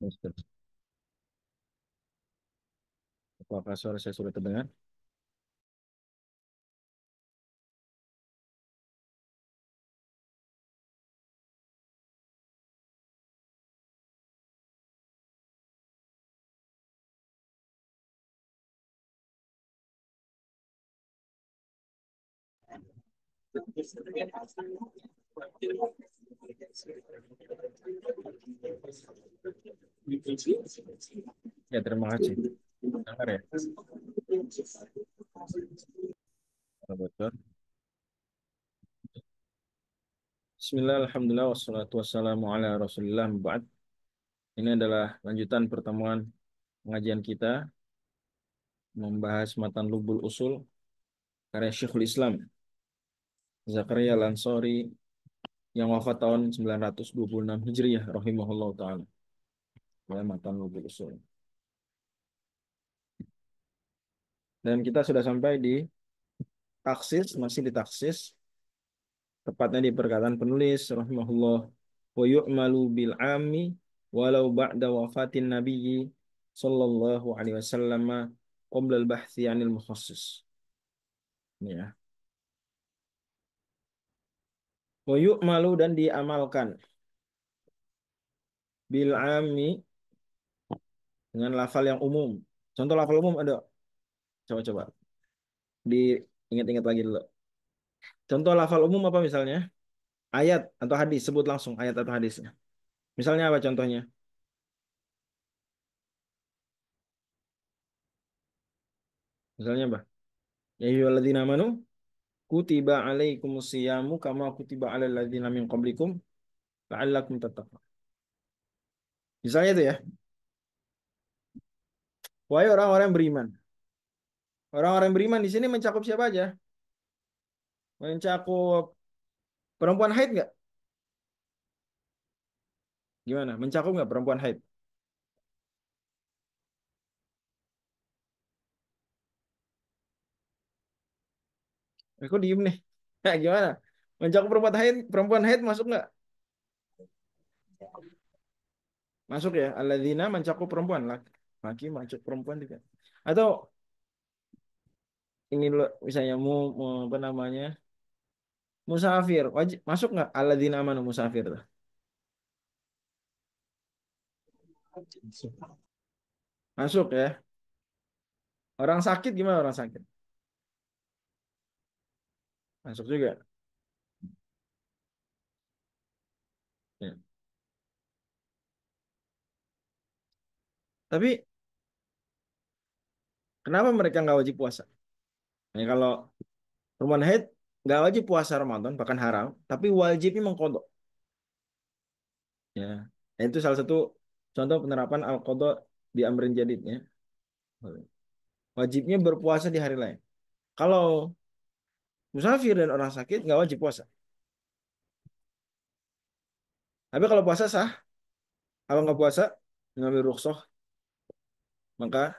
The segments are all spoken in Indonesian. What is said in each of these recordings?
Ustaz. Apakah suara saya sudah terdengar? Ya, terima kasih. Dengar ya? Kalau bocor. Bismillah, alhamdulillah, wassalatu wassalamu ala rasulillah, ba'd. Ini adalah lanjutan pertemuan pengajian kita membahas matan Lubul Usul karya Syekhul Islam Zakaria Al-Ansari yang wafat tahun 926 Hijriyah rahimahullah taala. Ya, matan Lubul Usul. Dan kita sudah sampai di taksis, masih di taksis, tepatnya di perkataan penulis rahimahullah, wa yu'malu bil ami walau ba'da wafatin nabiyyi sallallahu alaihi wasallam qabla al bahthi anil mukhassis. Ini ya. Wa yu'malu dan diamalkan bil ami dengan lafal yang umum. Contoh lafal umum ada. Coba-coba diingat-ingat lagi dulu. Contoh lafal umum apa misalnya? Ayat atau hadis, sebut langsung ayat atau hadisnya. Misalnya apa contohnya? Misalnya apa? Ya ayyuhalladzina amanu kutiba alaikumus kama kutiba alal ladzina min qablikum la'allakum tattaqun. Misalnya itu ya. Wahai orang-orang yang beriman. Orang-orang yang beriman di sini mencakup siapa aja? Mencakup perempuan haid nggak? Gimana? Mencakup nggak perempuan haid? Aku diem nih. Ya, gimana? Mencakup perempuan haid masuk nggak? Masuk ya. Alladzina mencakup perempuan. Laki masuk perempuan juga. Atau ini loh, misalnya mau apa namanya? Musafir. Wajib masuk nggak? Alladzina amanu musafir tuh. Masuk ya. Orang sakit gimana orang sakit? Masuk juga. Ya. Tapi kenapa mereka nggak wajib puasa? Ya, kalau perempuan haid nggak wajib puasa Ramadan, bahkan haram, tapi wajibnya mengkodok. Ya, nah, itu salah satu contoh penerapan al-qadha di amrin jadidnya. Wajibnya berpuasa di hari lain. Kalau musafir dan orang sakit nggak wajib puasa. Tapi kalau puasa sah, kalau nggak puasa ngambil rukhsah, maka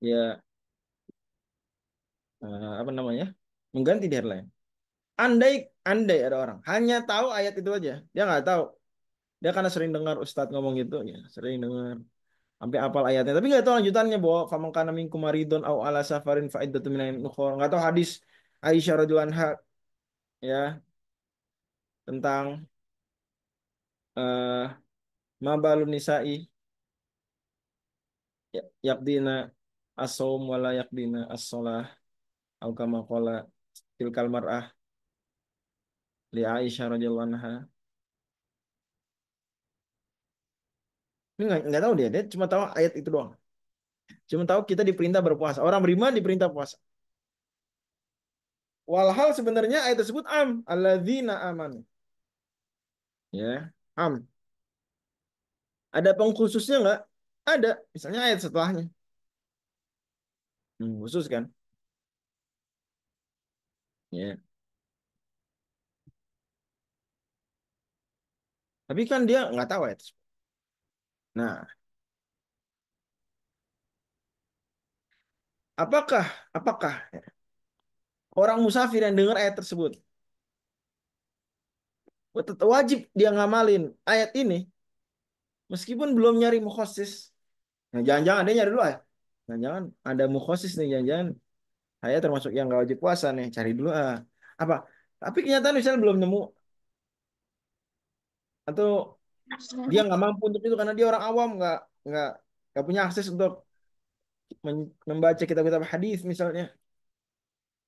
ya apa namanya? Mengganti di hari lain. Andai andai ada orang hanya tahu ayat itu aja, dia nggak tahu. Dia karena sering dengar Ustadz ngomong gitu, ya sering dengar sampai apal ayatnya, tapi nggak tahu lanjutannya bahwa faman kana minkum maridun au ala safarin fa iddatun min ayyamin ukhra. Nggak tahu hadis Aisyah radhiyallahu anha ya tentang eh ma balun nisa'i yaqdina as-saum wala yaqdina as-shalah au kama qala tilkal mar'ah li Aisyah radhiyallahu anha. Ini nggak tahu dia cuma tahu ayat itu doang. Cuma tahu kita diperintah berpuasa. Orang beriman diperintah puasa. Walhal sebenarnya ayat tersebut alladzina amanu. Ya, am. Ada pengkhususnya nggak? Ada. Misalnya ayat setelahnya. Khusus kan? Ya. Tapi kan dia nggak tahu ayat tersebut. Nah, apakah apakah orang musafir yang dengar ayat tersebut tetap wajib dia ngamalin ayat ini? Meskipun belum nyari mukhasis. Nah, jangan-jangan dia nyari dulu ya. Jangan-jangan ada mukhasis nih, jangan-jangan saya termasuk yang nggak wajib puasa nih, cari dulu ah. Apa? Tapi kenyataan misalnya belum nemu atau dia nggak mampu untuk itu karena dia orang awam nggak nggak punya akses untuk membaca kitab-kitab hadis misalnya,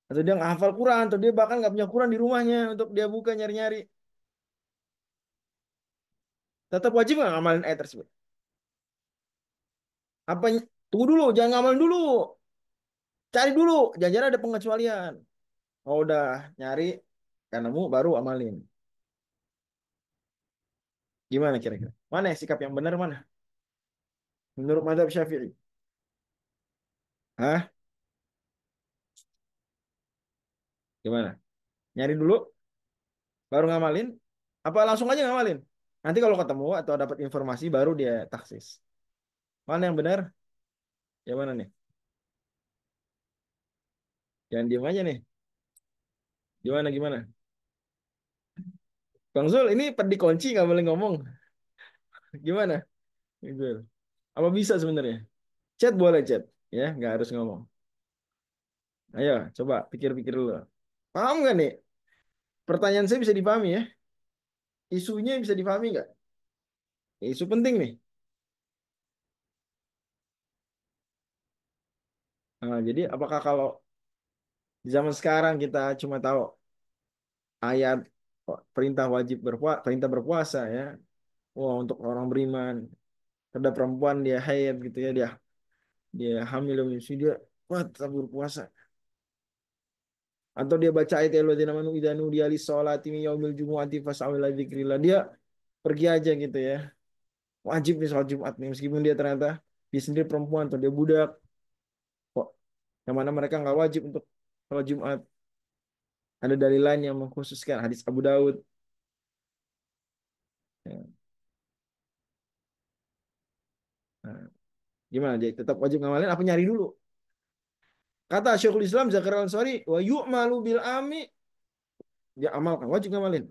atau dia nggak hafal Quran, atau dia bahkan nggak punya Quran di rumahnya untuk dia buka nyari-nyari, tetap wajib nggak ngamalin ayat tersebut? Apa? Tunggu dulu, jangan ngamalin dulu, cari dulu, jangan-jangan ada pengecualian. Oh udah nyari, kan nemu baru amalin. Gimana kira-kira? Mana ya sikap yang benar mana? Menurut mazhab Syafi'i? Hah? Gimana? Nyari dulu, baru ngamalin? Apa langsung aja ngamalin? Nanti kalau ketemu atau dapat informasi baru dia taksis. Mana yang benar? Yang mana nih? Jangan diem aja nih. Gimana gimana? Bang Zul, ini dikunci nggak boleh ngomong. Gimana? Zul? Apa bisa sebenarnya? Chat boleh chat, ya nggak harus ngomong. Ayo, coba pikir-pikir dulu. Paham nggak nih? Pertanyaan saya bisa dipahami ya? Isunya bisa dipahami nggak? Isu penting nih. Nah, jadi apakah kalau di zaman sekarang kita cuma tahu ayat perintah wajib berpuasa, perintah berpuasa ya. Wah, untuk orang beriman, ada perempuan dia haid gitu ya, dia hamil dan menyusui dia wah tetap berpuasa. Atau dia baca ayat alladzina amanu idza nudiya lis-sholati min yaumil jumu'ati fas'au ila dzikrillah. Dia pergi aja gitu ya. Wajib nih sholat Jumat nih meskipun dia ternyata dia sendiri perempuan atau dia budak. Kok yang mana mereka nggak wajib untuk sholat Jumat. Ada dalil lain yang mengkhususkan hadis Abu Daud. Ya. Nah, gimana jadi tetap wajib ngamalin apa nyari dulu? Kata Syekhul Islam Zakaria Al-Ansari, wa yu'malu bil ami, dia amalkan, wajib ngamalin.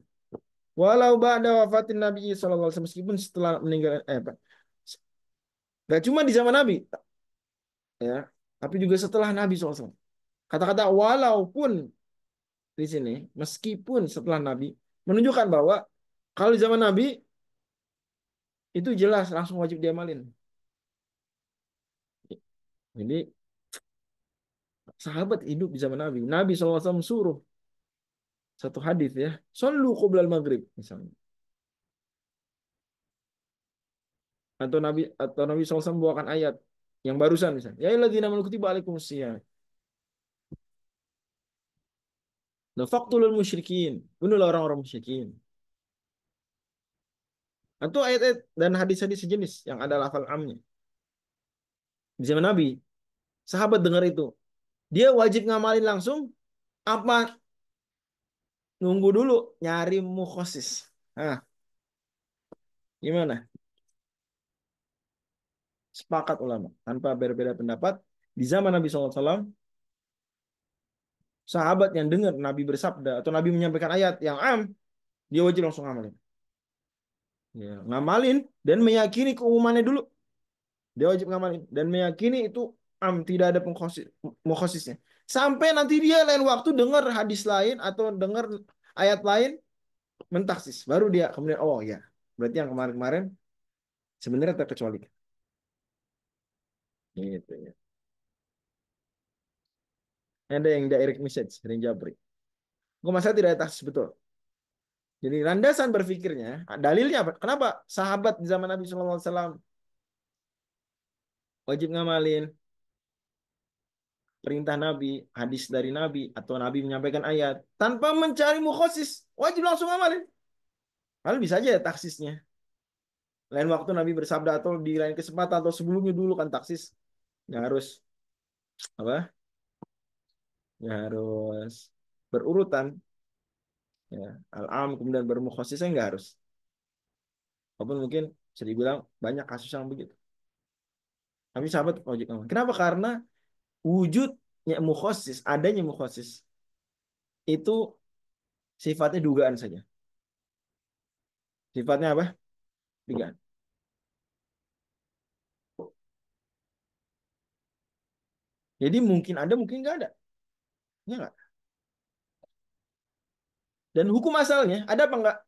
Walau ba'da wafatin Nabi sallallahu alaihi wasallam, meskipun setelah meninggal apa? Gak cuma di zaman Nabi, ya, tapi juga setelah Nabi SAW. Kata-kata walaupun di sini, meskipun setelah Nabi, menunjukkan bahwa kalau di zaman Nabi itu jelas langsung wajib diamalin. Jadi sahabat hidup di zaman Nabi. Nabi SAW suruh satu hadis ya, sallu qoblal maghrib misalnya. Atau Nabi SAW membawakan ayat yang barusan misalnya. Ya alladzina amanu kutiba alaikumusiyam. Faqtulul musyrikin. Bunuhlah orang-orang musyrikin. Atau ayat-ayat dan hadis-hadis sejenis yang ada lafal amnya. Di zaman Nabi, sahabat dengar itu. Dia wajib ngamalin langsung apa nunggu dulu nyari mukhosis. Nah, gimana? Sepakat ulama tanpa berbeda pendapat di zaman Nabi SAW, sahabat yang dengar Nabi bersabda atau Nabi menyampaikan ayat yang dia wajib langsung ngamalin. Ya, ngamalin dan meyakini keumumannya dulu. Dia wajib ngamalin dan meyakini itu tidak ada mukhosisnya. Sampai nanti dia lain waktu dengar hadis lain atau dengar ayat lain mentaksis, baru dia kemudian oh ya, berarti yang kemarin-kemarin sebenarnya terkecualikan. Gitu ya. Ada yang direct message, ada yang jabrik. Gue masa tidak ada taksis betul. Jadi landasan berpikirnya, dalilnya apa? Kenapa sahabat di zaman Nabi SAW wajib ngamalin perintah Nabi, hadis dari Nabi, atau Nabi menyampaikan ayat tanpa mencari mukhosis, wajib langsung ngamalin. Lalu bisa aja ya taksisnya. Lain waktu Nabi bersabda atau di lain kesempatan atau sebelumnya dulu kan taksis. Nggak harus apa? Nggak harus berurutan. Ya, al-am kemudian baru mukhosisnya nggak harus. Walaupun mungkin bisa dibilang banyak kasus yang begitu. Tapi sahabat wajib ngamalin. Kenapa? Karena wujudnya mukhosis, adanya mukhosis itu sifatnya dugaan saja. Sifatnya apa? Dugaan. Jadi mungkin ada, mungkin nggak ada. Ya nggak? Dan hukum asalnya ada apa nggak?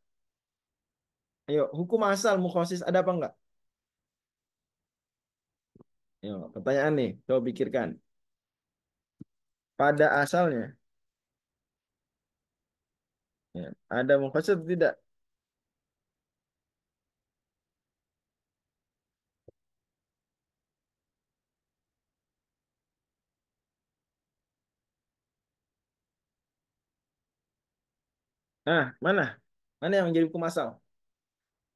Ayo, hukum asal mukhasis ada apa nggak? Ayo, pertanyaan nih, coba pikirkan. Pada asalnya, ya, ada mukhasis atau tidak? Nah, mana? Mana yang menjadi hukum asal?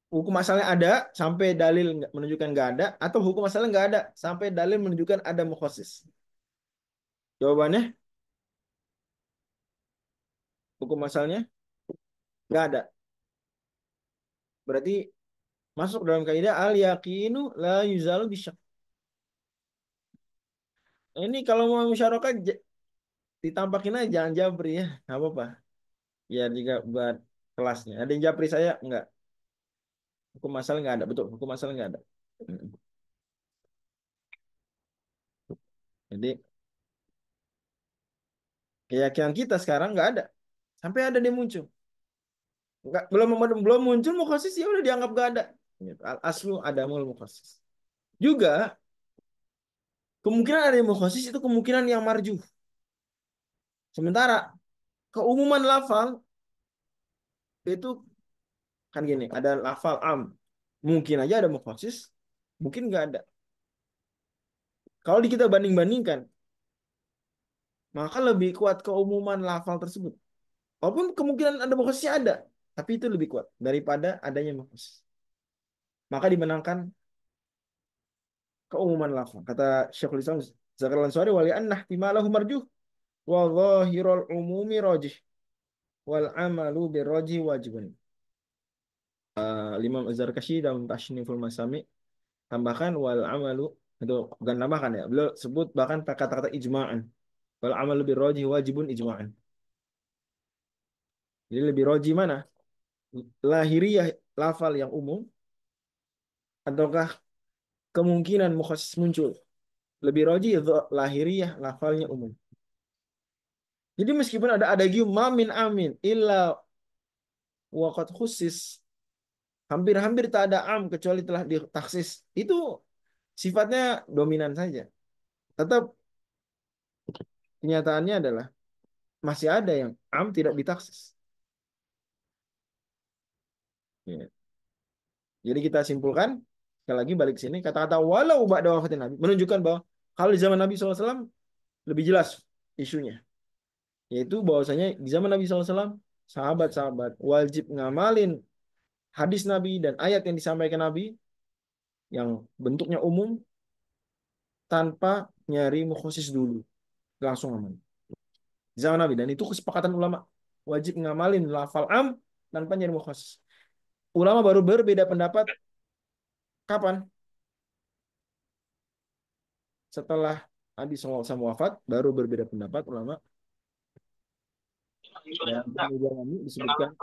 Hukum asalnya ada sampai dalil menunjukkan nggak ada, atau hukum asalnya nggak ada sampai dalil menunjukkan ada mukhasis? Jawabannya, hukum asalnya nggak ada. Berarti masuk dalam kaidah al yaqinu la yuzalu bisyak. Ini kalau mau musyarakah ditampakin aja, jangan jabri ya, nggak apa-apa. Ya juga buat kelasnya. Ada yang japri saya nggak? Hukum asal nggak ada, betul. Hukum asal nggak ada. Mm. Jadi keyakinan kita sekarang nggak ada. Sampai ada dia muncul. Nggak, belum muncul mukhasis ya udah dianggap nggak ada. Gitu. Al aslu adamul mukhasis. Juga kemungkinan ada yang mukhasis itu kemungkinan yang marjuh. Sementara keumuman lafal itu kan gini, ada lafal am. Mungkin aja ada mukhasis, mungkin nggak ada. Kalau kita banding-bandingkan, maka lebih kuat keumuman lafal tersebut. Walaupun kemungkinan ada mukhasisnya ada, tapi itu lebih kuat daripada adanya mukhasis. Maka dimenangkan keumuman lafal. Kata Syekhul Islam Zakaria Al-Ansari, wali anna ihtimalahu marjuh wa dhahirul umumi rajih wal amalu birrajih wajibun. Imam Az-Zarkashi dalam Tashniful Masami tambahkan wal amalu, itu bukan tambahkan ya. Beliau sebut bahkan kata-kata ijma'an. Wal amalu birrajih wajibun ijma'an. Jadi lebih roji mana? Lahiriah lafal yang umum ataukah kemungkinan mukhasis muncul? Lebih roji lahiriah lafalnya umum. Jadi meskipun ada gium mamin amin illa waqad khusis, hampir-hampir tak ada am kecuali telah ditaksis. Itu sifatnya dominan saja. Tetap kenyataannya adalah masih ada yang am tidak ditaksis. Ya. Jadi kita simpulkan sekali lagi balik sini kata-kata walau ba'da wafatin Nabi menunjukkan bahwa kalau di zaman Nabi SAW lebih jelas isunya, yaitu bahwasanya di zaman Nabi SAW sahabat-sahabat wajib ngamalin hadis Nabi dan ayat yang disampaikan Nabi yang bentuknya umum tanpa nyari mukhasis dulu, langsung aman di zaman Nabi, dan itu kesepakatan ulama wajib ngamalin lafal am tanpa nyari mukhasis. Ulama baru berbeda pendapat kapan? Setelah Nabi SAW wafat baru berbeda pendapat ulama. Dan Ibnu disebutkan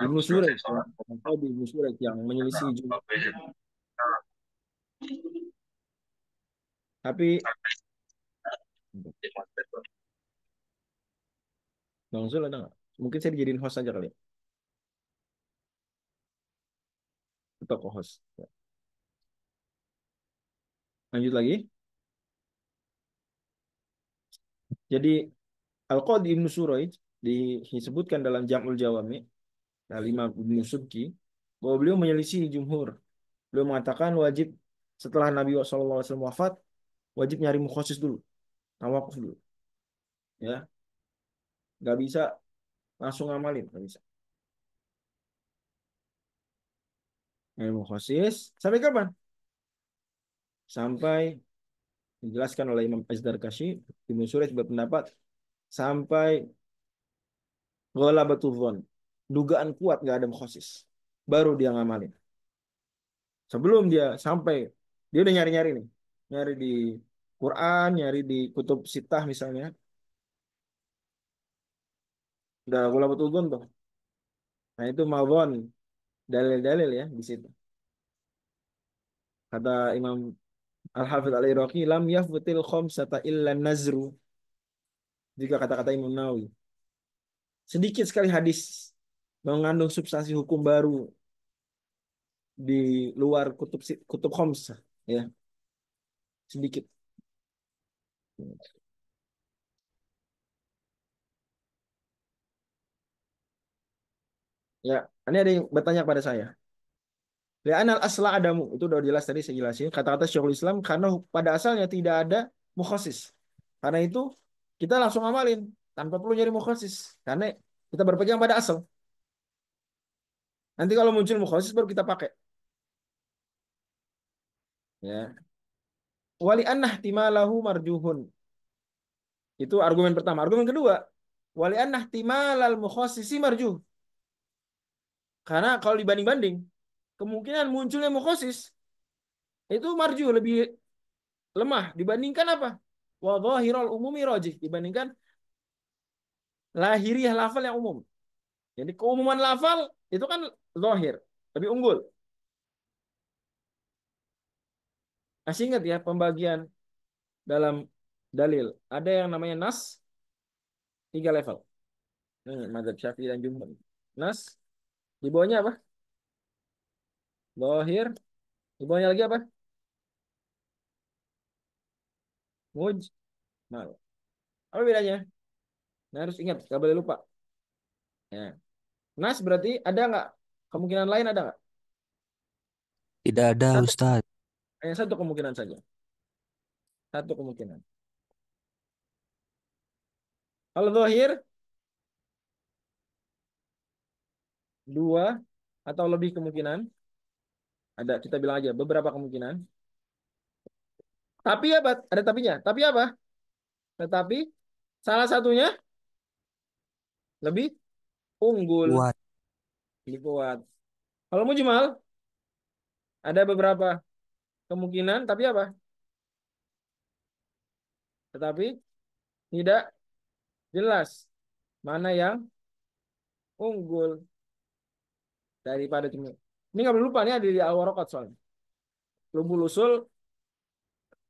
Ibnu Suraid, atau Ibnu Suraid yang menyelisih jumlah. Tapi Bang Zul ada nggak? Mungkin saya dijadiin host aja kali ya. Atau co-host. Ya. Lanjut lagi. Jadi Al-Qadhi Ibnu Suraid disebutkan dalam Jam'ul Jawami dari Imam Ibnu Subki bahwa beliau menyelisih jumhur. Beliau mengatakan wajib setelah Nabi SAW wafat wajib nyari mukhasis dulu, tawakuf dulu. Ya, nggak bisa langsung ngamalin, nggak bisa. Nyari mukhasis sampai kapan? Sampai dijelaskan oleh Imam Az-Zarkashi, Ibnu Suraid berpendapat sampai ghalabatul dzan, dugaan kuat nggak ada mukhasis, baru dia ngamalin. Sebelum dia sampai, dia udah nyari-nyari nih, nyari di Quran, nyari di kutub sitah misalnya, udah ghalabatul dzan tuh. Nah itu madzon, dalil-dalil ya di situ. Kata Imam Al-Hafidz Al-Iraqi lam yaftil khamsata illa nazru. Jika kata-kata Imam Nawawi. Sedikit sekali hadis mengandung substansi hukum baru di luar kutub khamsah, ya, sedikit. Ya, ini ada yang bertanya pada saya. Li'anal asla adamu, itu udah jelas tadi saya jelasin. Kata-kata Syekhul Islam karena pada asalnya tidak ada mukhasis. Karena itu kita langsung amalin tanpa perlu nyari mukhasis. Karena kita berpegang pada asal. Nanti kalau muncul mukhasis baru kita pakai. Ya. Wali annah timalahu marjuhun. Itu argumen pertama. Argumen kedua, wali annah timalal mukhasisi marjuh. Karena kalau dibanding-banding, kemungkinan munculnya mukhasis itu marjuh, lebih lemah dibandingkan apa? Wa dhahirul umumi rajih, dibandingkan lahiriah lafal yang umum. Jadi keumuman lafal itu kan zahir, lebih unggul. Masih ingat ya pembagian dalam dalil. Ada yang namanya nas, tiga level. Mazhab Syafi'i dan Jumhur. Nas, di bawahnya apa? Zahir, di bawahnya lagi apa? Mujmal. Apa bedanya? Nah, harus ingat, gak boleh lupa. Ya. Nas berarti ada nggak? Kemungkinan lain ada nggak? Tidak ada, Satu, Ustadz. hanya satu kemungkinan saja. Satu kemungkinan. Kalau zahir, dua atau lebih kemungkinan. Ada, kita bilang aja beberapa kemungkinan. Tapi apa? Ada tapinya. Tapi apa? Tetapi salah satunya lebih unggul, Kuat. lebih kuat. Kalau mujmal, ada beberapa kemungkinan, tapi apa? Tetapi tidak jelas mana yang unggul daripada ini. Ini nggak boleh lupa, nih ada di Al-Waraqat soalnya. Lubul usul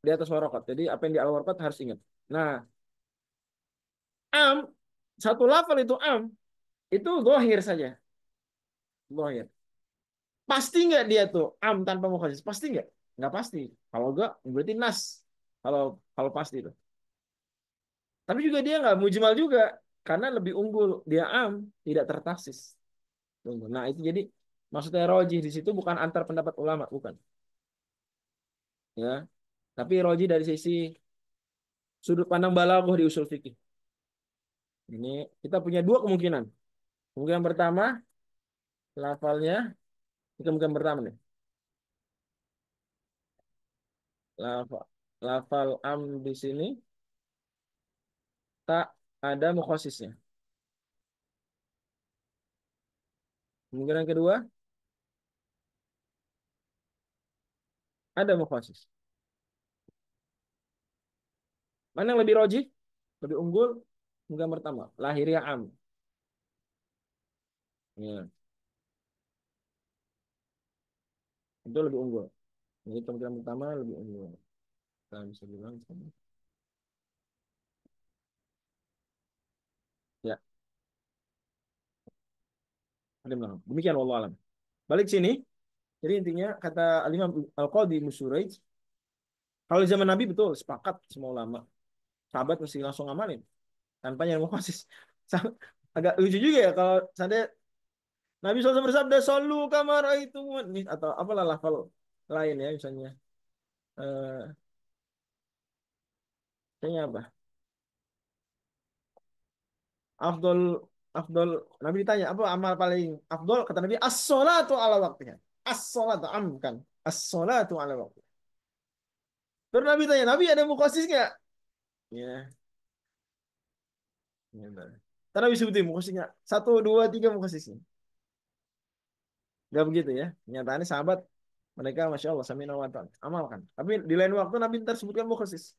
di atas Waraqat. Jadi apa yang di Al-Waraqat harus ingat. Nah, am, satu lafal itu am, itu zahir saja. Zahir. Pasti nggak dia tuh am tanpa mukhasis? Pasti nggak? Nggak pasti. Kalau nggak, berarti nas. Kalau kalau pasti itu. Tapi juga dia nggak mujmal juga karena lebih unggul. Dia am, tidak tertaksis. Unggul. Nah itu jadi maksudnya roji di situ bukan antar pendapat ulama, bukan. Ya, tapi roji dari sisi sudut pandang balaghah di usul fikih. Ini kita punya dua kemungkinan. Kemungkinan pertama, lafalnya, ini kemungkinan pertama nih. Lafal, lafal am di sini tak ada mukhasisnya. Kemungkinan kedua, ada mukhasis. Mana yang lebih roji? Lebih unggul? Kemungkinan pertama, lahiriah am. Ya, itu lebih unggul. Jadi kemungkinan pertama lebih unggul. Kita bisa bilang sama. Ya, ada bilang. Demikian wallahu alam. Balik sini. Jadi intinya kata Al-Imam Al-Qadhi Musyuraij, kalau zaman Nabi betul sepakat semua ulama. Sahabat mesti langsung ngamalin tanpa nyari mukhasis. Agak lucu juga ya kalau seandainya Nabi SAW bersabda solu kamar itu atau apalah lafal lain ya misalnya. Eh, kayaknya apa? Afdol Afdol Nabi ditanya apa amal paling afdol, kata Nabi as-sholatu ala waktiha. As-sholatu amkan. As-sholatu ala waktiha. Terus Nabi tanya, Nabi ada mukhasis nggak? Ya, ya. Karena Nabi sebutin mukhasisnya. Satu, dua, tiga mukhasisnya. Nggak begitu ya. Nyataannya sahabat mereka Masya Allah sami wa ta'ala amalkan. Tapi di lain waktu Nabi ntar sebutkan mukhasis.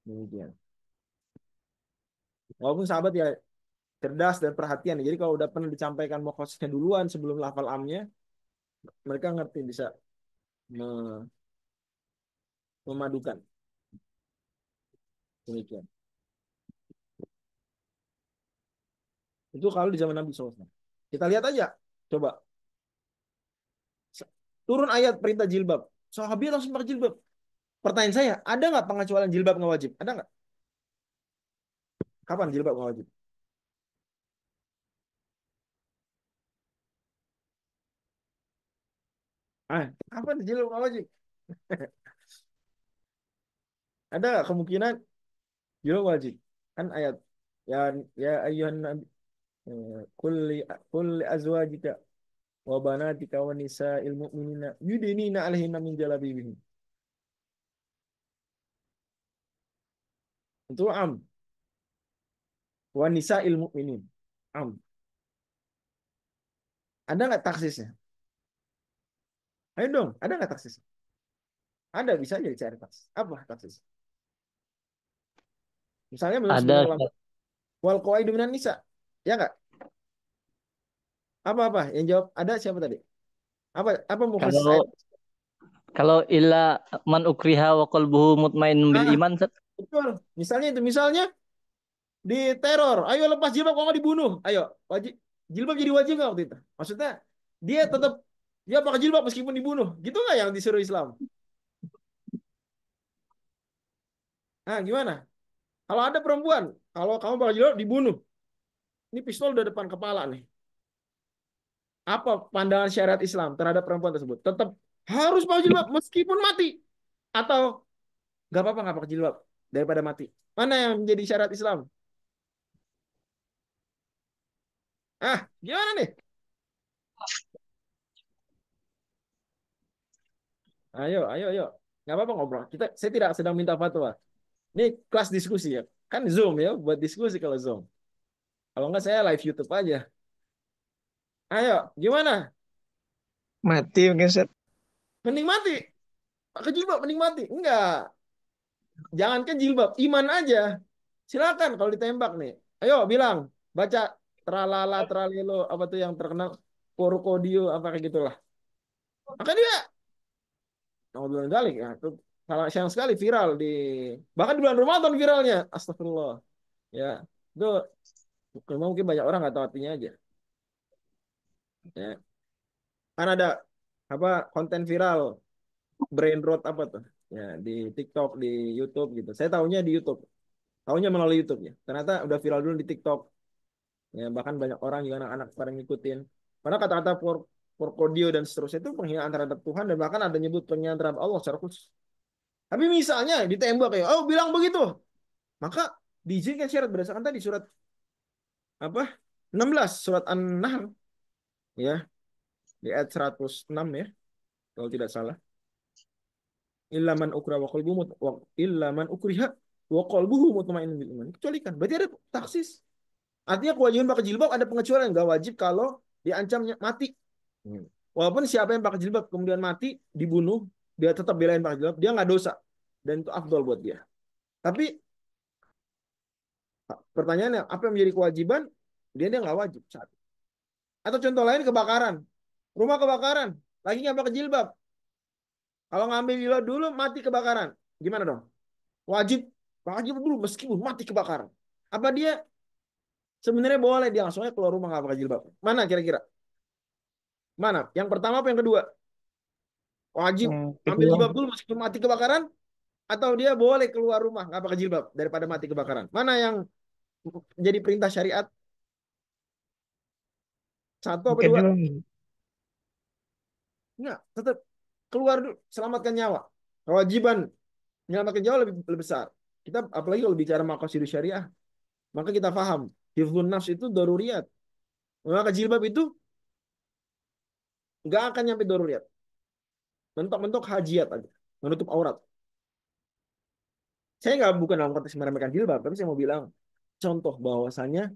Demikian. Walaupun sahabat ya cerdas dan perhatian. Jadi kalau udah pernah disampaikan mukhasisnya duluan sebelum lafal amnya, mereka ngerti bisa memadukan. Demikian. Itu kalau di zaman Nabi SAW. Kita lihat aja. Coba. Turun ayat perintah jilbab. Sahabat langsung pakai jilbab. Pertanyaan saya, ada nggak pengecualian jilbab nggak wajib? Ada nggak? Kapan jilbab nggak wajib? Kapan jilbab nggak wajib? Ada nggak kemungkinan jilbab wajib? Kan ayat ya ya ayuhan nabi kulli kulli azwajika wa banatika wa nisa'il mu'minina yudinina alaihinna min jalabibihin. Itu am. Wa nisa'il mu'minin. Am. Ada nggak taksisnya? Ayo dong, ada nggak taksis? Ada, bisa jadi cari taksis. Apa taksis? Misalnya menurut sebagian Ada. ulama, wal qawaidu minan nisa. Ya nggak? Apa-apa? Yang jawab ada siapa tadi? Apa mufassis Kalau ayat? kalau illa man ukriha wa qalbuhu mutmainnun bil Ah, iman, Set. betul. Misalnya itu, misalnya di teror. Ayo lepas jilbab kalau nggak dibunuh. Ayo, wajib jilbab jadi wajib nggak waktu itu? Maksudnya dia tetap dia pakai jilbab meskipun dibunuh. Gitu nggak yang disuruh Islam? Gimana? Kalau ada perempuan, kalau kamu pakai jilbab dibunuh. Ini pistol udah depan kepala nih. Apa pandangan syariat Islam terhadap perempuan tersebut? Tetap harus pakai jilbab meskipun mati, atau nggak apa-apa nggak pakai jilbab daripada mati? Mana yang menjadi syariat Islam? Gimana nih? Ayo, ayo, ayo. Nggak apa-apa ngobrol. Saya tidak sedang minta fatwa. Ini kelas diskusi ya. Kan Zoom ya, buat diskusi kalau Zoom. Kalau nggak saya live YouTube aja. Ayo, gimana? Mati mungkin Set. Mending mati. Pakai jilbab mending mati. Enggak. Jangankan jilbab, iman aja. Silakan kalau ditembak nih. Ayo bilang, baca tralala tralelo apa tuh yang terkenal porkodio apa kayak gitulah. Maka dia mau bilang kali ya, itu salah sayang sekali viral di bahkan di bulan Ramadan viralnya. Astagfirullah. Ya, itu mungkin banyak orang nggak tahu artinya aja. Ya, kan ada apa konten viral brain rot apa tuh? Ya, di TikTok, di YouTube gitu. Saya tahunya di YouTube. Tahunya melalui YouTube ya. Ternyata udah viral dulu di TikTok. Ya, bahkan banyak orang juga anak-anak pada ngikutin. Karena kata-kata porkodio dan seterusnya itu penghinaan terhadap Tuhan dan bahkan ada nyebut penghinaan terhadap Allah secara khusus. Tapi misalnya ditembak kayak, oh bilang begitu, maka diizinkan syarat berdasarkan tadi surat apa 16 surat An-Nahl ya di ayat 106 ya kalau tidak salah. Illaman ukra wa qalbuhu illaman ukriha wa qalbuhu mutmainnun bil iman. Kecualikan. Berarti ada taksis. Artinya kewajiban pakai jilbab ada pengecualian, nggak wajib kalau diancamnya mati. Walaupun siapa yang pakai jilbab kemudian mati dibunuh, dia tetap belain pakai jilbab, dia nggak dosa dan itu afdol buat dia. Tapi pertanyaannya apa yang menjadi kewajiban? Dia nggak wajib. Satu. Atau contoh lain kebakaran, rumah kebakaran, lagi nggak pakai jilbab. Kalau ngambil jilbab dulu mati kebakaran, gimana dong? Wajib pakai jilbab dulu meskipun mati kebakaran. Apa dia sebenarnya boleh dia langsungnya keluar rumah nggak pakai jilbab? Mana kira-kira? Mana? Yang pertama apa yang kedua? Wajib ambil Kedua, jilbab dulu meskipun mati kebakaran atau dia boleh keluar rumah nggak pakai jilbab daripada mati kebakaran? Mana yang jadi perintah syariat? Satu apa dua? kedua, Enggak, tetap keluar dulu, selamatkan nyawa. Kewajiban menyelamatkan nyawa lebih besar. Kita apalagi kalau bicara maqasid syariah, maka kita paham hifdzun nafs itu daruriyat. Maka jilbab itu nggak akan nyampe daruriyat. Mentok-mentok hajiat aja, menutup aurat. Saya nggak bukan dalam konteks meremehkan jilbab, tapi saya mau bilang contoh bahwasanya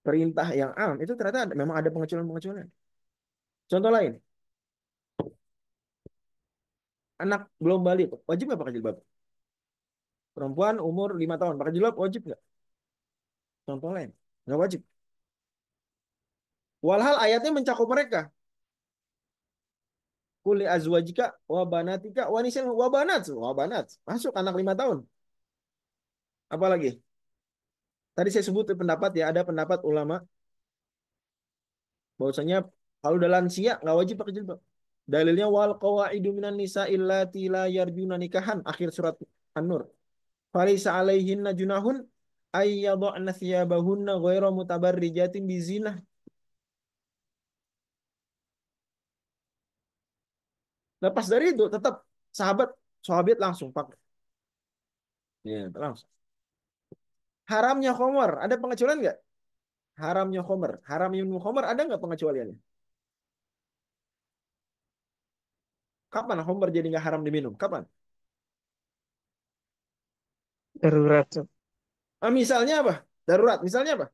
perintah yang am itu ternyata memang ada pengecualian-pengecualian. Contoh lain, anak belum balik wajib nggak pakai jilbab? Perempuan umur 5 tahun pakai jilbab wajib nggak? Contoh lain, nggak wajib. Walhal ayatnya mencakup mereka. Kuli azwajika wa banatika wa nisal wa banat. Wa banat. Masuk anak 5 tahun. Apalagi? Tadi saya sebut pendapat ya, ada pendapat ulama bahwasanya kalau udah lansia nggak wajib pakai jilbab. Dalilnya wal qawaidu minan nisa illati la yarjuna nikahan akhir surat An-Nur. Falisa alaihinna junahun ayyadhna thiyabahunna ghairu mutabarrijatin bizinah. Lepas dari itu tetap sahabat sahabat langsung pakai. Ya, langsung. Haramnya khamar, ada pengecualian nggak? Haramnya khamar, haramnya minum khamar ada nggak pengecualiannya? Kapan khamar jadi nggak haram diminum? Kapan? Darurat, Ustaz. Misalnya apa? Darurat. Misalnya apa?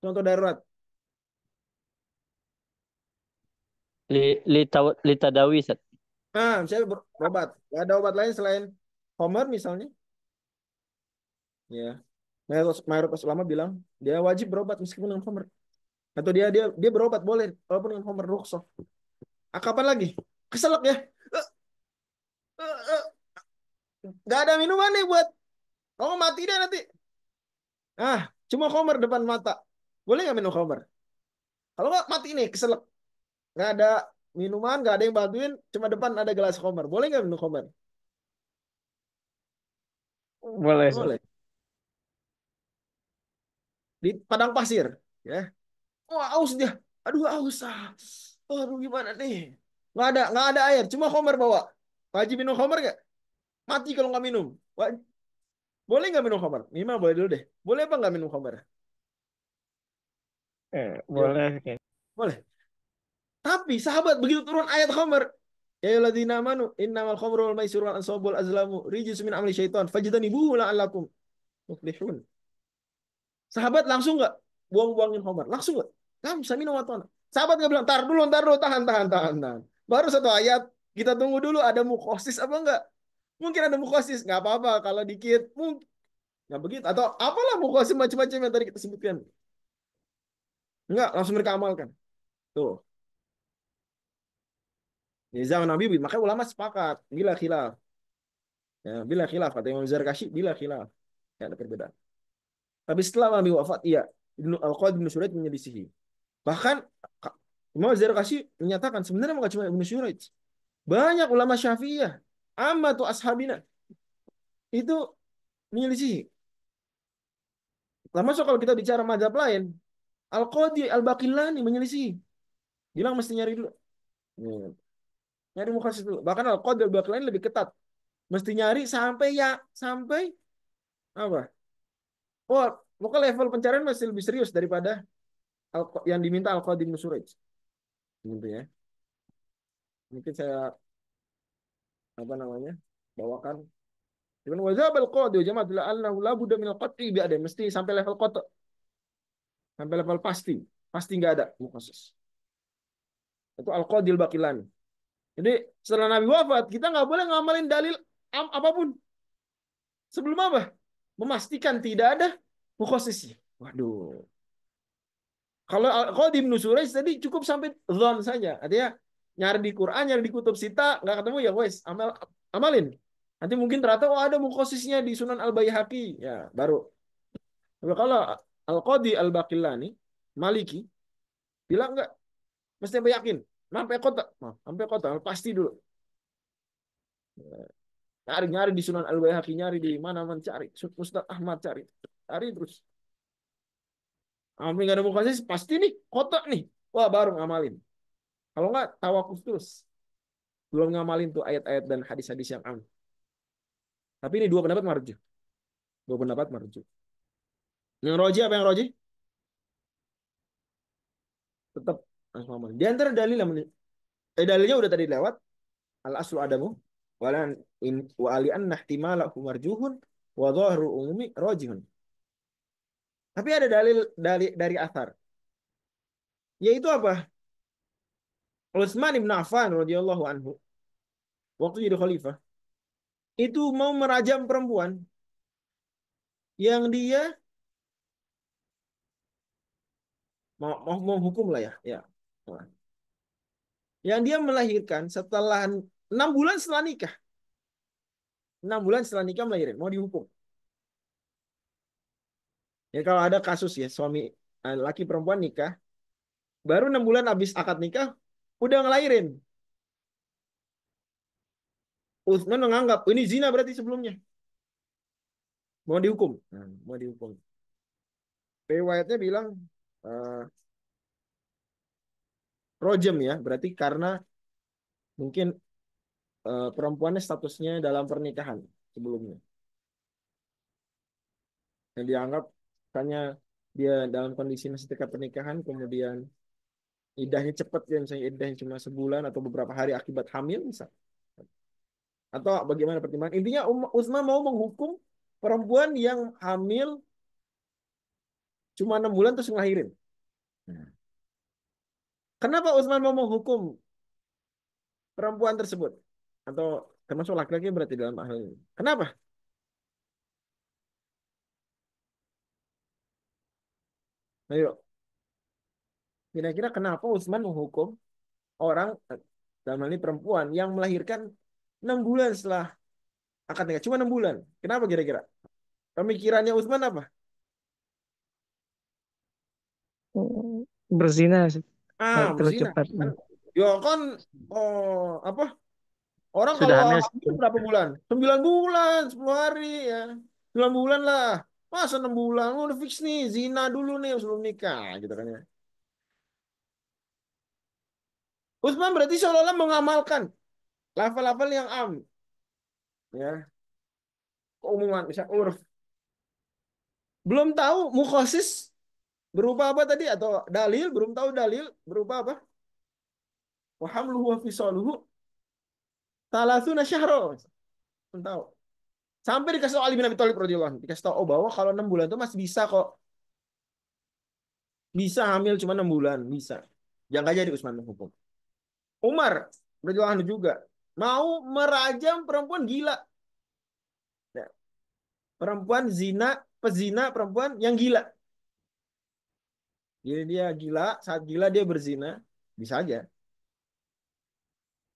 Contoh darurat. Li tadawi, Ustaz. Misalnya berobat. Nggak ada obat lain selain khamar misalnya. Ya, mayoritas ulama bilang dia wajib berobat meskipun dengan khamar. Atau dia berobat boleh walaupun dengan khamar rukhsah. Kapan lagi? Keselak ya. Eh, Nggak ada minuman nih buat kamu mati deh nanti. Cuma khamar depan mata. Boleh nggak minum khamar? Kalau nggak mati nih, keselak. Nggak ada minuman, nggak ada yang bantuin, cuma depan ada gelas khamar. Boleh nggak minum khamar? Boleh, Ustaz. Boleh. Di padang pasir, ya. Wah, aus dia. Aduh, aus. Aduh, gimana nih? Nggak ada air, cuma khamar bawa. Wajib minum khamar nggak? Mati kalau nggak minum. Boleh nggak minum khamar? Mima boleh dulu deh. Boleh apa nggak minum khamar? Ya, Boleh. Oke. boleh. Tapi sahabat begitu turun ayat khamar, ya ayyuhalladzina amanu innamal khamru wal maisiru wal ansabu wal azlamu rijsun min amali syaitan fajtanibuhu la'allakum tuflihun. Sahabat langsung nggak buang-buangin khamar? Langsung nggak? Kamu bisa minum atau enggak? Sahabat nggak bilang, tar dulu, tahan, tahan, tahan, tahan. Baru satu ayat, kita tunggu dulu ada mukhosis apa enggak? Mungkin ada mukhosis, nggak apa-apa kalau dikit, mungkin nggak begitu. Atau apalah mukhosis macam-macam yang tadi kita sebutkan. Enggak, langsung mereka amalkan. Tuh. Di zaman Nabi, makanya ulama sepakat. Bila khilaf. Ya, bila khilaf. Kata Imam Zarkashi, bila khilaf. Ya, ada perbedaan. Tapi setelah Nabi wafat, iya. Al-Qadhi bin Suraid menyelisihi. Bahkan, Imam Zarkashi menyatakan, sebenarnya bukan cuma Ibnu Suraid. Banyak ulama Syafi'iyah. Ammatu ashabina. Itu menyelisihi. Termasuk kalau kita bicara mazhab lain, Al-Qadhi Al-Baqillani menyelisihi. Bilang mesti nyari dulu. Ya, nyari mukhasis dulu. Bahkan Al-Qadhi Al-Baqillani lebih ketat. Mesti nyari sampai apa? Oh, pokoknya level pencarian masih lebih serius daripada yang diminta Al-Qadim Nusuraij. Gitu ya. Mungkin saya apa namanya? Bawakan. Cuman wazab al-qadi jama'atul annahu la budda min al-qat'i bi ada mesti sampai level qat'. Sampai level pasti. Pasti nggak ada mukhasis. Itu Al-Qadil Baqilani. Jadi setelah Nabi wafat, kita nggak boleh ngamalin dalil apapun. Sebelum apa? Memastikan tidak ada mukhasisnya. Waduh. Kalau di Ibnu Suraj tadi cukup sampai zon saja. Artinya nyari di Quran, nyari di kutub sita, nggak ketemu ya wes, amalin. Nanti mungkin ternyata ada mukhasisnya di Sunan Al-Baihaqi. Ya, baru. Tapi kalau Al-Qadi Al-Baqillani, Maliki, bilang enggak, mesti sampai yakin. Sampai kota, sampai kota, pasti dulu. Nyari-nyari di Sunan Al-Baihaqi, nyari di mana-mana cari. Ustaz Ahmad cari. Cari terus. Sampai nggak ada mukhasis, pasti nih, kota nih. Wah, baru ngamalin. Kalau nggak, tawakuf terus. Belum ngamalin tuh ayat-ayat dan hadis-hadis yang am. Tapi ini dua pendapat marjuh. Dua pendapat marjuh. Yang roji apa yang roji? Tetap harus ngamalin. Di antara dalil yang dalilnya udah tadi lewat. Al aslu adamu. Walan in wa ali anna ihtimalahu marjuhun wa dhahru umumi rojihun. Tapi ada dalil dari athar. Yaitu apa? Utsman bin Affan radhiyallahu anhu waktu jadi khalifah itu mau merajam perempuan yang dia mau hukum lah ya. yang dia melahirkan setelah 6 bulan setelah nikah. 6 bulan setelah nikah melahirin, mau dihukum. Ya kalau ada kasus ya suami laki perempuan nikah, baru 6 bulan habis akad nikah udah ngelahirin. Utsman menganggap ini zina berarti sebelumnya, mau dihukum. Nah, mau dihukum. Riwayatnya bilang uh, rojem ya, berarti karena mungkin perempuannya statusnya dalam pernikahan sebelumnya. Yang dianggap hanya dia dalam kondisi masih terikat pernikahan, kemudian idahnya cepat ya, misalnya idahnya cuma sebulan atau beberapa hari akibat hamil bisa. Atau bagaimana pertimbangan? Intinya Utsman mau menghukum perempuan yang hamil cuma 6 bulan terus ngelahirin. Nah, kenapa Utsman mau menghukum perempuan tersebut? Atau termasuk laki-laki berarti dalam hal ini. Kenapa? Ayo, kira-kira kenapa Utsman menghukum orang dalam hal ini perempuan yang melahirkan 6 bulan setelah akad nikah? Cuma 6 bulan. Kenapa kira-kira? Pemikirannya Utsman apa? Berzina sih. Ah, Terlalu berzina. cepat. Kan, ya kan, apa? Orang Sudah kalau hamil. hamil berapa bulan? 9 bulan, 10 hari ya. 9 bulan lah. Masa 6 bulan? Oh, udah fix nih, zina dulu nih sebelum nikah, gitu kan ya. Utsman berarti seolah-olah mengamalkan lafal-lafal yang ya, keumuman, bisa urf. Belum tahu mukhasis berupa apa tadi atau dalil, belum tahu dalil berupa apa? Wa hamluhu wa fisaluhu thalathuna syahra. Belum tahu. Sampai dikasih tahu Ali bin Abi Thalib radhiyallahu anhu, dikasih tahu oh bahwa kalau 6 bulan itu masih bisa kok. Bisa hamil cuma 6 bulan, bisa. Yang gak jadi Utsman menghukum. Umar radhiyallahu anhu juga mau merajam perempuan gila. Ya, perempuan zina, pezina perempuan yang gila. Jadi dia gila, saat gila dia berzina, bisa aja.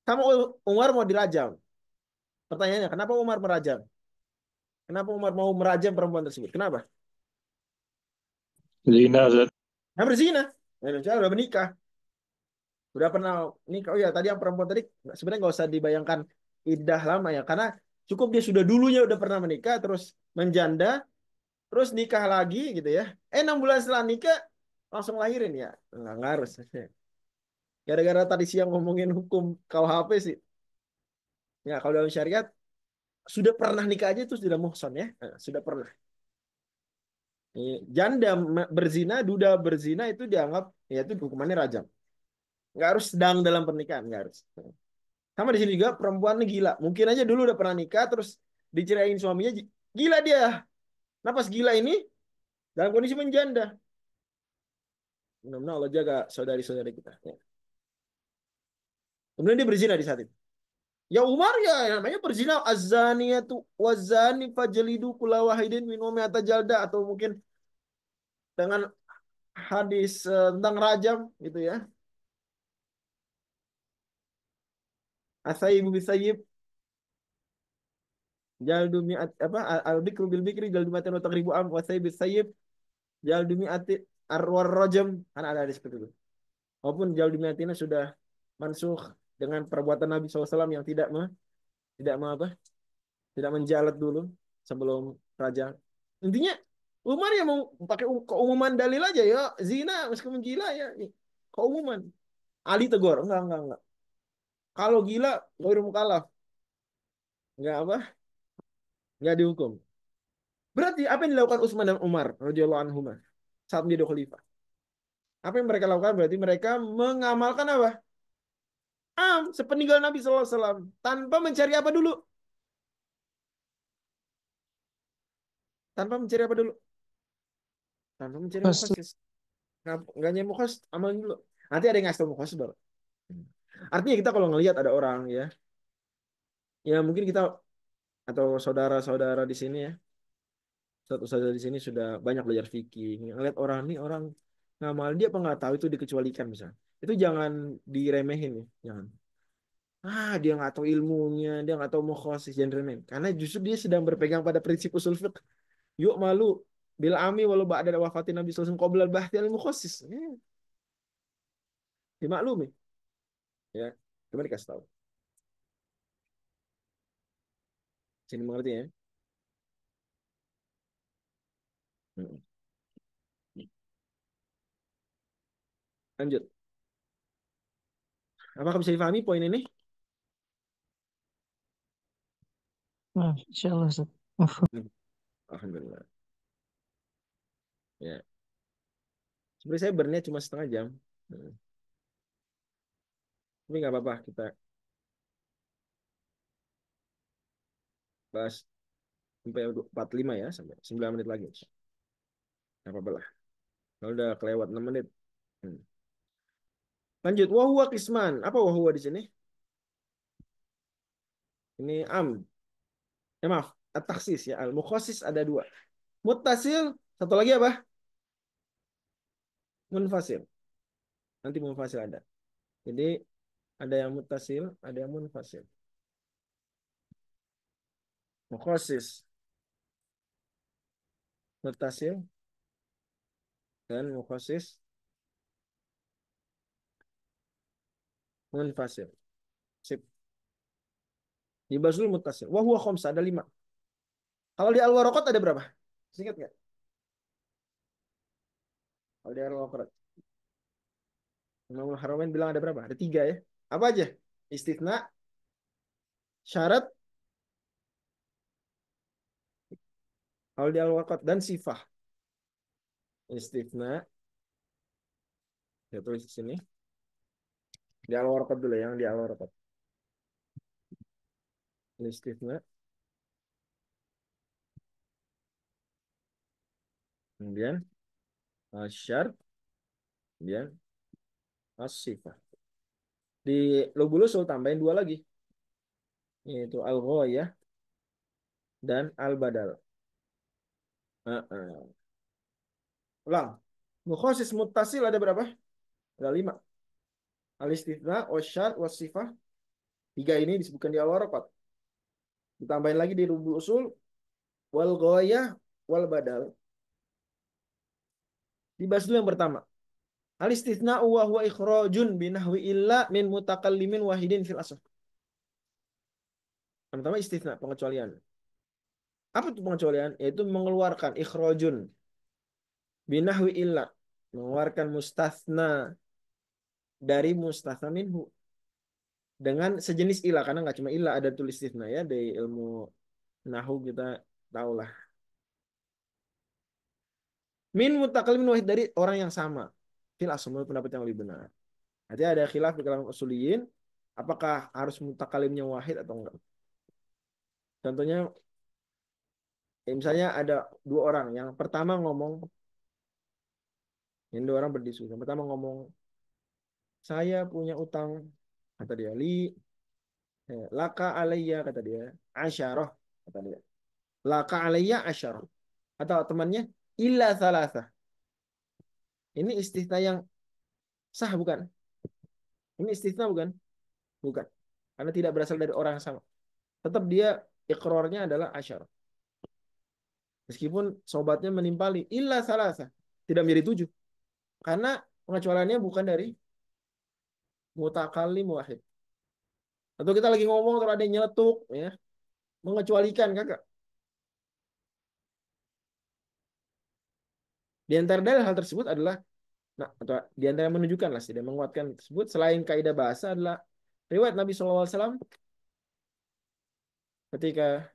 Kamu Umar mau dirajam. Pertanyaannya, kenapa Umar merajam? Kenapa Umar mau merajam perempuan tersebut? Kenapa? Zina, Zat. Nah, berzina. Nah, Indonesia udah menikah. Udah pernah nikah. Oh ya, tadi yang perempuan tadi sebenarnya nggak usah dibayangkan iddah lama ya. Karena cukup dia sudah dulunya udah pernah menikah, terus menjanda, terus nikah lagi gitu ya. 6 bulan setelah nikah, langsung lahirin ya. Nggak harus. Gara-gara tadi siang ngomongin hukum KUHP sih. Ya, kalau dalam syariat, sudah pernah nikah aja itu sudah muhsan ya. Sudah pernah. Janda berzina, duda berzina itu dianggap ya itu hukumannya rajam. Nggak harus sedang dalam pernikahan, nggak harus. Sama di sini juga perempuan gila. Mungkin aja dulu udah pernah nikah terus diceraiin suaminya, gila dia. Nah pas gila ini dalam kondisi menjanda. Mudah-mudahan Allah jaga saudari-saudari kita. Ya. Kemudian dia berzina di saat itu. Ya Umar ya namanya berzina azaniyatu wazani fajlidu kula wahidin minhum mi'ata jalda atau mungkin dengan hadis tentang rajam gitu ya. Asaibu bisayyib jaldu mi'at apa al-bikru bil bikri jaldu mi'atan wa taqribu am wa sayyib bisayyib jaldu mi'ati arwar rajam kan ada seperti itu. Walaupun jaldu mi'atina sudah mansuh dengan perbuatan Nabi SAW yang tidak apa tidak menjalat dulu sebelum raja. Intinya Umar ya mau pakai keumuman dalil aja ya zina meskipun gila ya keumuman. Ali tegur enggak. Kalau gila ghairu mukallaf enggak apa enggak dihukum. Berarti apa yang dilakukan Utsman dan Umar radhiyallahu anhuma saat menjadi khalifah? Apa yang mereka lakukan? Berarti mereka mengamalkan apa? Sepeninggal Nabi SAW tanpa mencari apa dulu? Tanpa mencari apa dulu? Tanpa mencari Pas mukhasis. Nggak nyari mukhasis, amalin dulu. Nanti ada yang ngasih tahu mukhasis baru. Artinya kita kalau ngelihat ada orang ya, ya mungkin kita atau saudara-saudara di sini ya, satu saudara di sini sudah banyak belajar fikih. Ngelihat orang ini orang ngamal dia apa nggak tahu itu dikecualikan misalnya. Itu jangan diremehin ya, jangan. Dia nggak tahu ilmunya, dia nggak tahu mukhasis, jangan remehin. Karena justru dia sedang berpegang pada prinsip usul fiqh. Yuk malu bil ami walau ba'da wafatin Nabi sallallahu alaihi wasallam qabla al-bahthi al-mukhasis. Dimaklumi ya. Cuma dikasih tahu. Sini mengerti ya. Hmm. Lanjut. Apakah bisa difahami poin ini? Nah, insyaallah Ustaz. Alhamdulillah. Ya. Sebenarnya saya berniat cuma setengah jam. Hmm. Tapi nggak apa-apa kita bahas sampai 45 ya, sampai 9 menit lagi. Nggak apa-apa lah. Kalau udah kelewat 6 menit. Hmm. Lanjut. Wahuwa kisman. Apa wahuwa di sini? Ini maaf. At-taksis ya. Al-mukhasis ada dua. Muttasil. Satu lagi apa? Munfasil. Nanti munfasil ada. Jadi ada yang muttasil, ada yang munfasil. Mukhasis, muttasil, dan mukhasis munfasil. Sip. Di Bazul muttasil. Wahuwa khomsa. Ada 5. Kalau di Al-Waraqat ada berapa? Singkat nggak? Kalau di Al-Waraqat. Imamul Haramain bilang ada berapa? Ada 3 ya. Apa aja? Istithna, syarat, kalau di Al-Waraqat, dan sifah. Istithna, ya tulis di sini. Di Al-Waraqat dulu ya, yang di Al-Waraqat. Istithna, kemudian syarat, kemudian sifah. Di Lubulusul tambahin 2 lagi. Yaitu Al-Ghoyah dan Al-Badal. Ulang. Mukhasis muttasil ada berapa? Ada 5. Al-istithna, wasyar, wasifah. 3 ini disebutkan di Al-Waraqat. Ditambahin lagi di Rubul Usul. Wal Ghoyah, wal Badal. Dibahas dulu yang pertama. Al-istithna wa huwa ikhrajun binahwi illa min mutakallimin wahidin fil asl. Pertama istithna, pengecualian. Apa itu pengecualian? Yaitu mengeluarkan ikhrajun binahwi illa. Mengeluarkan mustathna dari mustathna minhu. Dengan sejenis ilah. Karena nggak cuma ilah, ada tulis istithna ya. Dari ilmu nahu kita tahulah. Min mutakallimin wahid, dari orang yang sama. Fil asl, menurut pendapat yang lebih benar. Nanti ada khilaf di kalangan usuliyin. Apakah harus mutakalimnya wahid atau enggak? Contohnya, misalnya ada 2 orang. Yang pertama ngomong, yang 2 orang berdiskusi. Yang pertama ngomong, saya punya utang, kata dia, laka alayya, kata dia, asyarah, kata dia. Laka alayya asyarah. Atau temannya, illa thalatha. Ini istithna yang sah bukan? Ini istithna bukan? Bukan. Karena tidak berasal dari orang yang sama. Tetap dia ikrarnya adalah asyarah. Meskipun sobatnya menimpali, illa thalatha. Tidak menjadi 7. Karena pengecualiannya bukan dari mutakallim wahid. Atau kita lagi ngomong terus ada yang nyeletuk ya, mengecualikan kakak. Di antara dalil hal tersebut adalah, nah, atau di antara yang menunjukkan lah, tidak menguatkan tersebut, selain kaidah bahasa adalah riwayat Nabi SAW ketika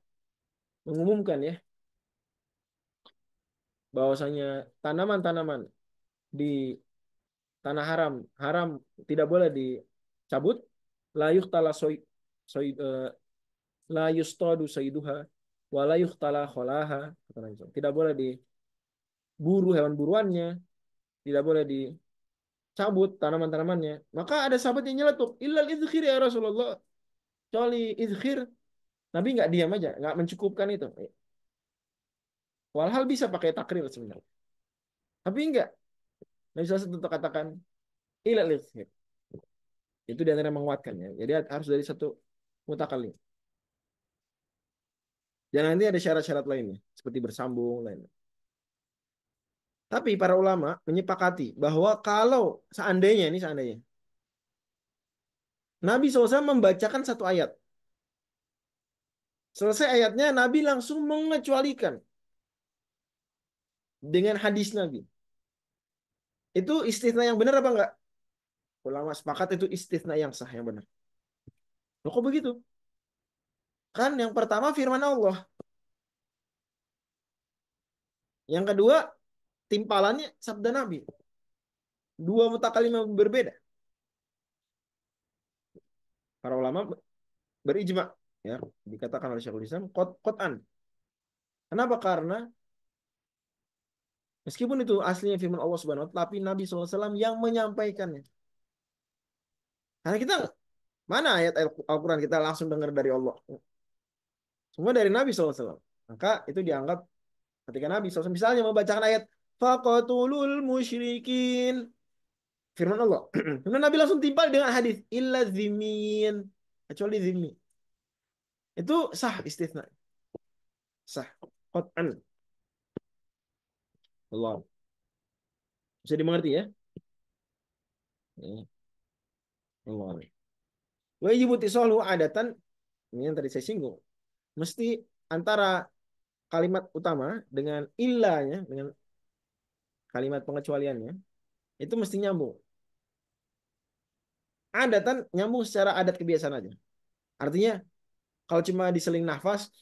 mengumumkan ya bahwasanya tanaman-tanaman di tanah haram haram tidak boleh dicabut, la yuhtala soy la yustadu sayduha wa la yuhtala kholaha, tidak boleh diburu hewan buruannya, tidak boleh dicabut tanaman-tanamannya. Maka ada sahabat yang nyeletuk, illal izkhir ya Rasulullah, kecuali izkhir. Nabi nggak diam aja, nggak mencukupkan itu. Walhal bisa pakai takrir sebenarnya, tapi enggak. Nabi SAW tetap katakan ilal ikhir. Itu di antara yang menguatkannya. Jadi harus dari satu mutakallim. Dan nanti ada syarat-syarat lainnya seperti bersambung lainnya. Tapi para ulama menyepakati bahwa kalau seandainya ini seandainya Nabi SAW membacakan satu ayat. Selesai ayatnya Nabi langsung mengecualikan dengan hadis Nabi. Itu istisna yang benar apa enggak? Ulama sepakat itu istisna yang sah yang benar. Loh, kok begitu? Kan yang pertama firman Allah. Yang kedua timpalannya sabda Nabi. Dua mutakalim yang berbeda. Para ulama berijma, ya, dikatakan oleh Syekhul Islam qat'an. Kenapa? Karena meskipun itu aslinya firman Allah Subhanahu wa taala, tapi Nabi SAW yang menyampaikannya. Karena kita mana ayat Al-Quran kita langsung dengar dari Allah? Semua dari Nabi SAW. Maka itu dianggap ketika Nabi SAW misalnya membacakan ayat faqatulul musyrikin. Firman Allah. Kemudian Nabi langsung timpal dengan hadis illa zimin. Kecuali zimmi. Itu sah istisna. Sah. Qat'an. Allah. Bisa dimengerti ya? Ya. Allah. Wajib ittisalu adatan. Ini yang tadi saya singgung. Mesti antara kalimat utama dengan illanya, dengan kalimat pengecualiannya, itu mesti nyambung. Adatan nyambung secara adat kebiasaan aja. Artinya kalau cuma diseling nafas,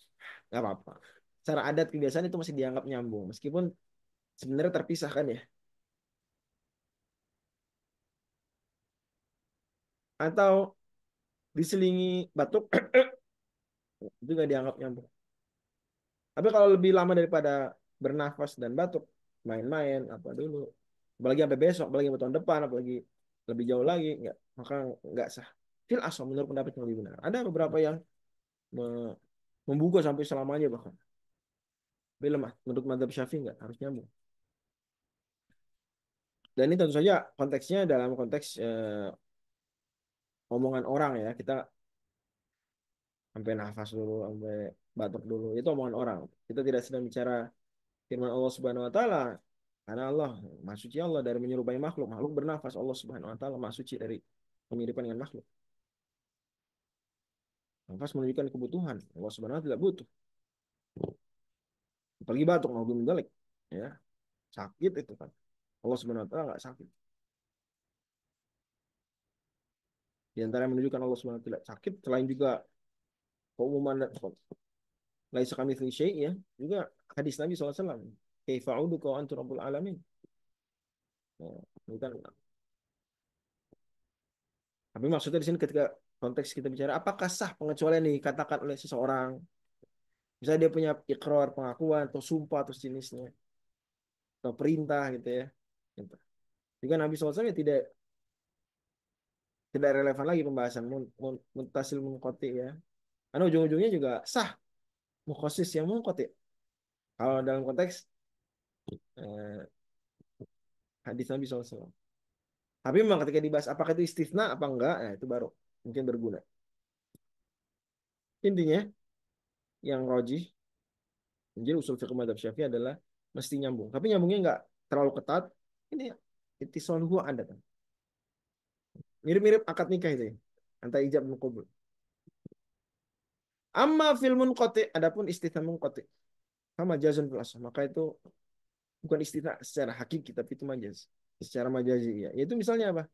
nggak apa-apa. Secara adat kebiasaan itu masih dianggap nyambung. Meskipun sebenarnya terpisah kan ya. Atau diselingi batuk, itu nggak dianggap nyambung. Tapi kalau lebih lama daripada bernafas dan batuk, main-main, apa dulu. Apalagi sampai besok, apalagi sampai tahun depan, apalagi lebih jauh lagi, nggak, maka nggak sah. Fil asal menurut pendapat yang lebih benar. Ada beberapa yang membuka sampai selamanya bahkan. Tapi lemah. Menurut mazhab Syafi'i nggak harus nyambung. Dan ini tentu saja konteksnya dalam konteks omongan orang ya. Kita sampai nafas dulu, sampai batuk dulu. Itu omongan orang. Kita tidak sedang bicara firman Allah Subhanahu wa taala. Karena Allah, Maha Suci Allah dari menyerupai makhluk. Makhluk bernafas, Allah Subhanahu wa taala Maha Suci dari pemiripan dengan makhluk. Nafas menunjukkan kebutuhan. Allah Subhanahu wa taala tidak butuh. Apalagi batuk, mau jelek. Ya, sakit itu kan. Allah Subhanahu wa taala nggak sakit. Di antara yang menunjukkan Allah Subhanahu wa taala tidak sakit, selain juga keumuman laisa kamitslihi syai' ya, juga hadis Nabi SAW. Kaifa a'uduka wa antum rabbul alamin. Nah, bukan. Tapi maksudnya di sini ketika konteks kita bicara apakah sah pengecualian yang dikatakan oleh seseorang, misalnya dia punya ikrar, pengakuan atau sumpah atau jenisnya atau perintah gitu ya. Gitu. Juga Nabi SAW ya tidak relevan lagi pembahasan muttasil munqati ya. Karena ujung-ujungnya juga sah mukhasis yang munqati. Kalau dalam konteks eh, hadis Nabi SAW. Tapi memang ketika dibahas apakah itu istisna apa enggak, nah itu baru mungkin berguna. Intinya yang rojih, jadi usul fiqh madzhab Syafi'i adalah mesti nyambung. Tapi nyambungnya enggak terlalu ketat. Ini ittisal huwa ada kan. Mirip-mirip akad nikah itu ya. Antara ijab dan qabul. Amma fil munqati, adapun istitsna munqati. Sama jazun fil asal. Maka itu bukan istitsna secara hakiki tapi itu majaz. Secara majazi ya. Yaitu misalnya apa?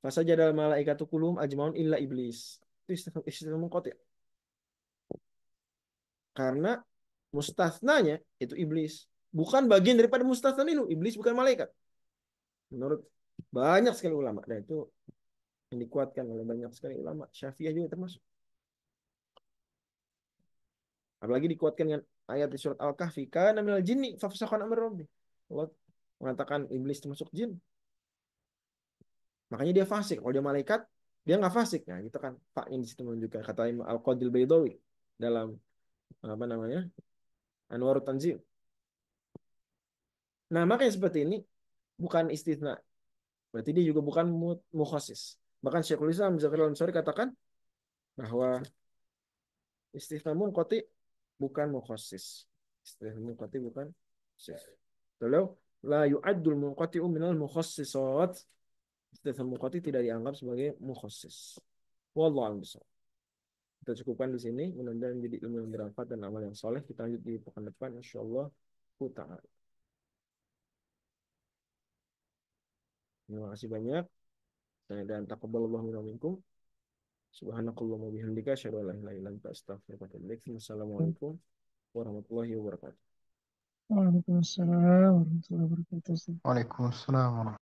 Fasajadal malaikatu kulum ajmaun illa iblis. Itu istitsna munqati. Karena mustasnanya itu iblis. Bukan bagian daripada mustasna itu. Iblis bukan malaikat. Menurut banyak sekali ulama. Dan itu yang dikuatkan oleh banyak sekali ulama. Syafi'iyah juga termasuk. Apalagi dikuatkan dengan ayat di surat Al-Kahfi. Kana minal jinni fafasaqan amr rabbi. Allah mengatakan iblis termasuk jin. Makanya dia fasik. Kalau dia malaikat, dia nggak fasik. Nah, gitu kan. Pak yang di situ menunjukkan kata Imam Al-Qadil Baidawi dalam apa namanya? Anwarut Tanzil. Nah, makanya seperti ini bukan istisna. Berarti dia juga bukan mukhasis. Bahkan Syekhul Islam Zakaria Al-Ansari katakan bahwa istisna munqati bukan mukhasis. Istisna munqati bukan mukhasis. Kalau la yu'addul munqati'u minal mukhassisat. Istisna munqati tidak dianggap sebagai mukhasis. Wallahu a'lam bishawab. Kita cukupkan di sini. Mudah-mudahan menjadi ilmu yang bermanfaat dan amal yang soleh. Kita lanjut di pekan depan. Insyaallah. Ta'ala. Terima kasih banyak. Dan taqabbalallahu minna minkum. Subhanakallahumma bihamdika asyhadu an la ilaha illa anta astaghfiruka wa atubu ilaik. Wassalamualaikum warahmatullahi wabarakatuh. Waalaikumsalam warahmatullahi wabarakatuh. Ustaz. Waalaikumsalam warahmatullahi